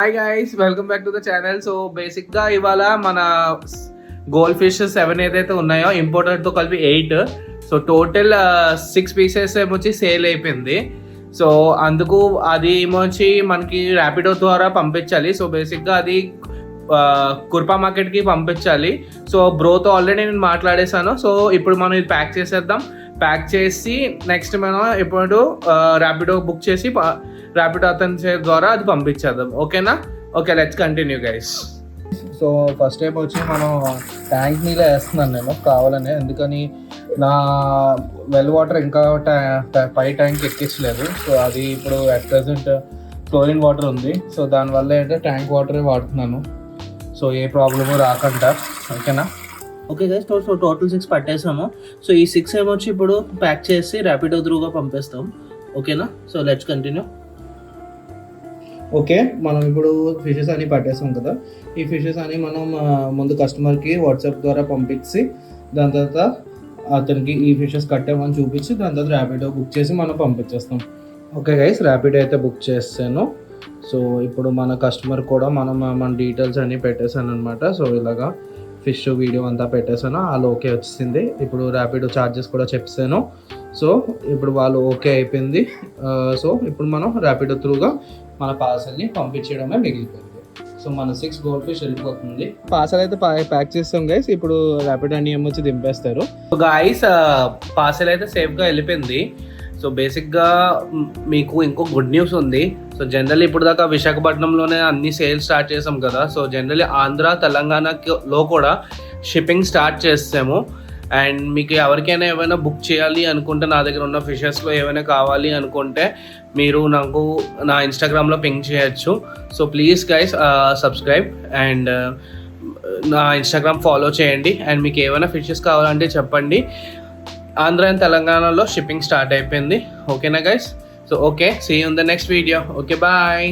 Hi guys, welcome back to the channel. So బేసిక్గా ఇవాళ మన గోల్డ్ ఫిష్ 7 ఏదైతే ఉన్నాయో ఇంపోర్టెడ్తో కలిపి 8. సో టోటల్ 6 పీసెస్ ఏమొచ్చి సేల్ అయిపోయింది. సో అందుకు అది ఏమొచ్చి మనకి ర్యాపిడో ద్వారా పంపించాలి. సో బేసిక్గా అది కుర్పా మార్కెట్కి పంపించాలి. సో బ్రోతో ఆల్రెడీ నేను మాట్లాడేశాను. సో ఇప్పుడు మనం ఇది ప్యాక్ చేసేద్దాం. ప్యాక్ చేసి నెక్స్ట్ మనం ఇప్పుడు ర్యాపిడో బుక్ చేసి ర్యాపిడో అతని ద్వారా అది పంపించేద్దాం. ఓకేనా? Okay, let's continue guys. So first time వచ్చి మనం ట్యాంక్ నీళ్ళ వేస్తున్నాను నేను కావాలని, ఎందుకని నా వెల్ వాటర్ ఇంకా పై ట్యాంక్ ఎక్కించలేదు. సో అది ఇప్పుడు అట్ ప్రెసెంట్ క్లోరిన్ వాటర్ ఉంది. సో దానివల్ల ఏంటంటే ట్యాంక్ వాటరే వాడుతున్నాను. సో ఏ ప్రాబ్లము రాకుండా. ఓకేనా? ఓకే గైస్, సో టోటల్ 6 పట్టేసాము. సో ఈ 6 ఏమొచ్చి ఇప్పుడు ప్యాక్ చేసి ర్యాపిడో త్రూగా పంపిస్తాం. ఓకేనా? So let's continue. ఓకే, మనం ఇప్పుడు ఫిషెస్ అన్ని పట్టేసాం కదా. ఈ ఫిషెస్ అని మనం ముందు కస్టమర్కి వాట్సాప్ ద్వారా పంపించి దాని తర్వాత అతనికి ఈ ఫిషెస్ కట్టామని చూపించి దాని తర్వాత ర్యాపిడో బుక్ చేసి మనం పంపించేస్తాం. ఓకే గైస్, ర్యాపిడో అయితే బుక్ చేస్తాను. సో ఇప్పుడు మన కస్టమర్ కూడా మన డీటెయిల్స్ అన్నీ పెట్టేశాను అనమాట. సో ఇలాగా ఫిష్ వీడియో అంతా పెట్టేశాను. వాళ్ళు ఓకే వచ్చింది. ఇప్పుడు ర్యాపిడో ఛార్జెస్ కూడా చెప్పాను. సో ఇప్పుడు వాళ్ళు ఓకే అయిపోయింది. సో ఇప్పుడు మనం ర్యాపిడో త్రూగా మన పార్సల్ని పంపించడమే మిగిలిపోయింది. సో మన 6 గోల్డ్ ఫిష్ వెళ్ళిపోతుంది. పార్సల్ అయితే ప్యాక్ చేస్తాం గైస్. ఇప్పుడు ర్యాపిడో అని ఏమొచ్చి దింపేస్తారు. సో గైస్, పార్సల్ అయితే సేఫ్గా వెళ్ళిపోయింది. సో బేసిక్గా మీకు ఇంకో గుడ్ న్యూస్ ఉంది. సో జనరల్లీ ఇప్పుడు దాకా విశాఖపట్నంలోనే అన్ని సేల్స్ స్టార్ట్ చేసాం కదా. సో జనరల్లీ ఆంధ్ర తెలంగాణలో కూడా షిప్పింగ్ స్టార్ట్ చేస్తాము. అండ్ మీకు ఎవరికైనా ఏమైనా బుక్ చేయాలి అనుకుంటే, నా దగ్గర ఉన్న ఫిషెస్లో ఏమైనా కావాలి అనుకుంటే మీరు నాకు నా ఇన్స్టాగ్రామ్లో పింక్ చేయొచ్చు. So please guys subscribe and నా ఇన్స్టాగ్రామ్ ఫాలో చేయండి. అండ్ మీకు ఏమైనా ఫిషెస్ కావాలంటే చెప్పండి. ఆంధ్ర అండ్ తెలంగాణలో షిప్పింగ్ స్టార్ట్ అయిపోయింది. ఓకేనా guys? So okay, see you in the next video. Okay, bye.